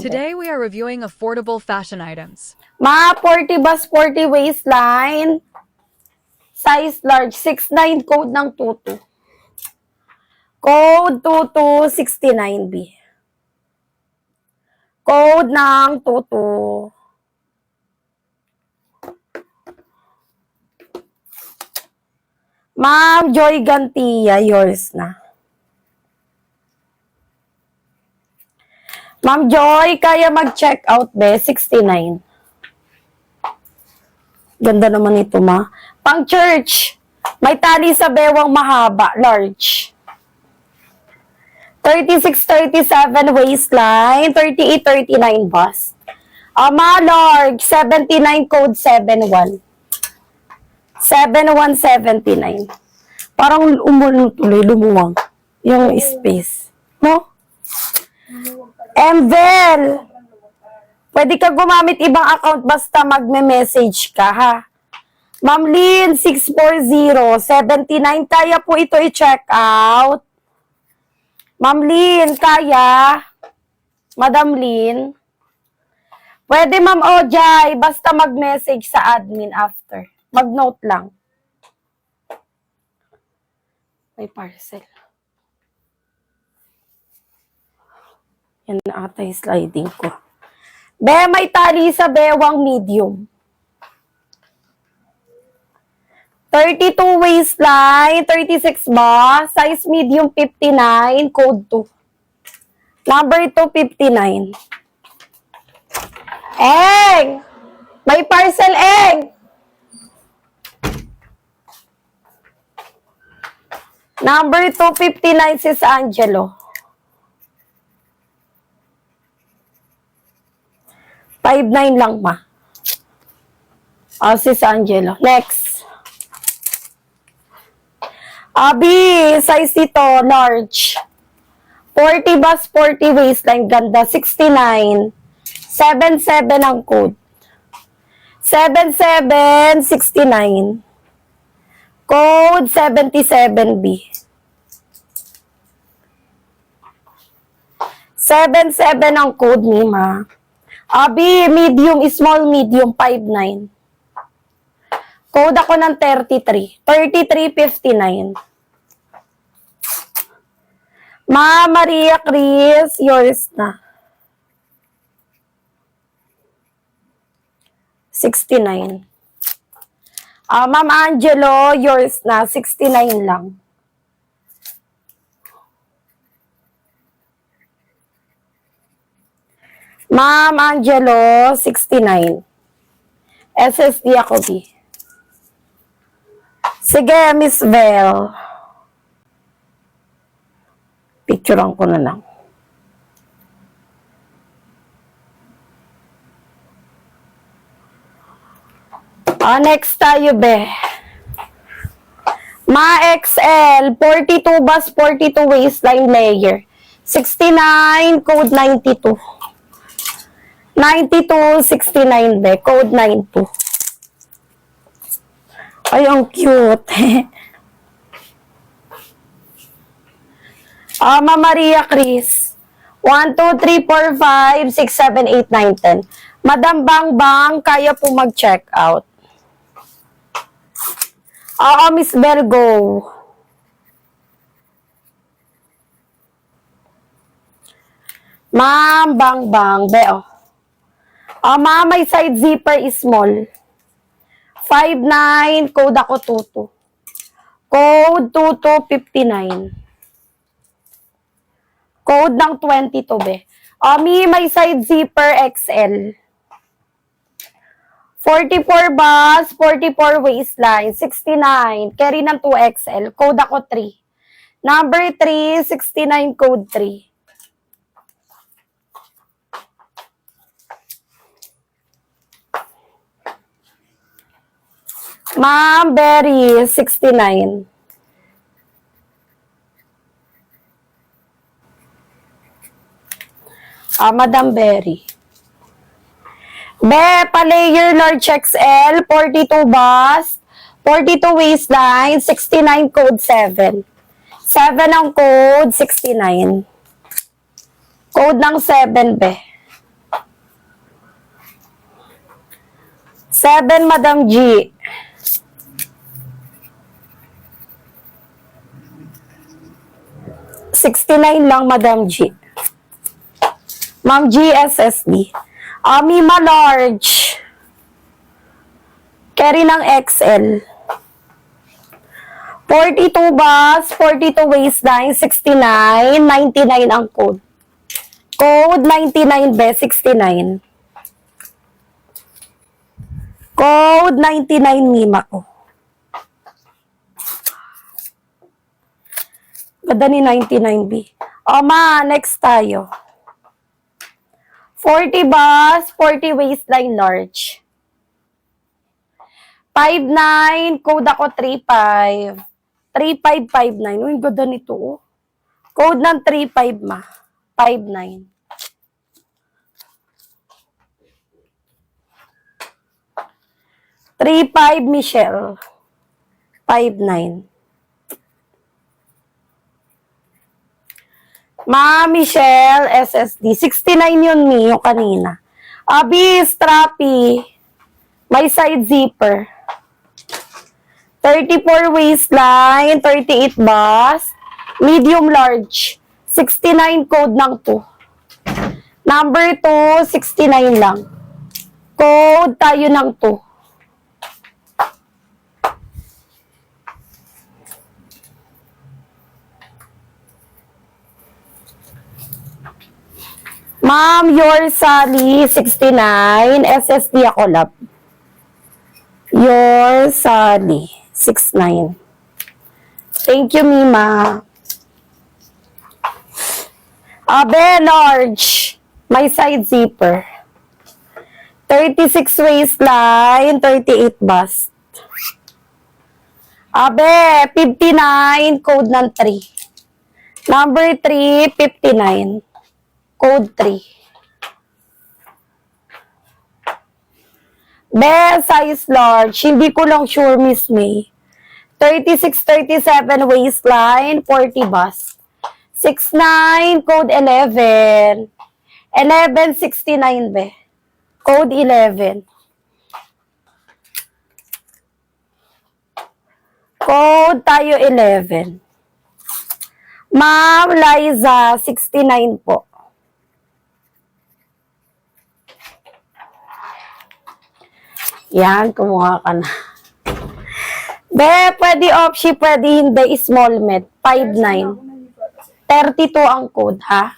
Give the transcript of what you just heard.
be. Today we are reviewing affordable fashion items. Ma, 40 ba sporty waistline. Size large. 6'9", code ng tutu. Code tutu 69B. Code ng tutu. Ma'am Joy Gantia, yours na. Ma'am Joy, kaya mag-check out be, 69. Ganda naman ito, ma. Pang church, may tali sa bewang mahaba, large. 36-37 waistline, 38-39 bust. Ma, large, 79 code 71. 7179. Parang tuloy, lumuwang yung space. No? Emvel, pwede ka gumamit ibang account basta magme-message ka, ha? Ma'am Lynn, 640-79. Kaya po ito i-check out. Ma'am Lynn, kaya? Madam Lynn? Pwede, Ma'am Ojay, basta mag-message sa admin after. Mag-note lang. May parcel. Yan na ata yung sliding ko. Be, may tali sa bewang medium. 32 waistline, 36 ba? Size medium 59, code 2. Number 259. Eng! May parcel, Eng! Number 259, sis Angelo. 5'9" lang, ma. Sis Angelo. Next. Abi, size ito, large. 40 ba, 40 waistline, ganda. 69. 77 ang code. 7769. Code 77B. 77 ang code ni ma. Abi, medium, small, medium, 5'9". Code ako ng 33. 3359. Ma, Maria Chris, yours na. 69. Ma'am Angelo, yours na. 69 lang. Ma'am Angelo, 69. SSD ako, B. Sige, Miss Vel. Picturean ko na lang. Next tayo, be. Ma XL, 42 bus, 42 waistline layer. 69, code 92. 92, 69, be. Code 92. Ay, ang cute. Ma Maria Chris. 1, 2, 3, 4, 5, 6, 7, 8, 9, 10. Madam Bang Bang, kaya po mag-check out. Miss Bergo. Ma'am Bang Bang, be, oh. Ma'am, may side zipper is small. 5'9", code ako 22. Code 2259. Code ng 22, be. May side zipper XL. 44 bus, 44 waistline, 69. Carry ng 2XL. Code ako 3. Number 3, 69, code 3. Ma'am Berry, 69. Madam Berry. Be, pa-layer large XL, 42 bust, 42 waistline, 69 code 7. 7 ang code, 69. Code ng 7, be. 7, Madam G. $69 lang, Madam G. Ma'am G, SSD. Mima large. Carry ng XL. 42 bus, 42 waistline, 69, 99 ang code. Code 99 be, 69. Code 99 Mima ko. Ganda ni 99B. Ma, next tayo. 40 bus, 40 waistline large. 59, code ako 35. 3559. Uy, ganda nito. Oh. Code ng 35 ma. 59. Three-five, Michelle. 59. Ma, Michelle, SSD. 69 yun, Mi, yung kanina. Abi, strappy. May side zipper. 34 waistline, 38 bust, medium large. 69 code ng 2. Number 2, 69 lang. Code tayo ng 2. Ma'am, your Sally, 69. SSD ako, love. Your Sally, 69. Thank you, Mima. Abe, large. May side zipper. 36 waistline, 38 bust. Abe, 59, code ng 3. Number 3, 59. Code 3. Be, size large. Hindi ko lang sure, Miss May. 36, 37 waistline, 40 bust. 69, code 11. 1169, be. Code 11. Code tayo 11. Ma'am Liza, 69 po. Yan, kumuha ka na. Be, pwede opshi, pwede hindi. Small med. 5'9". 32 ang code, ha?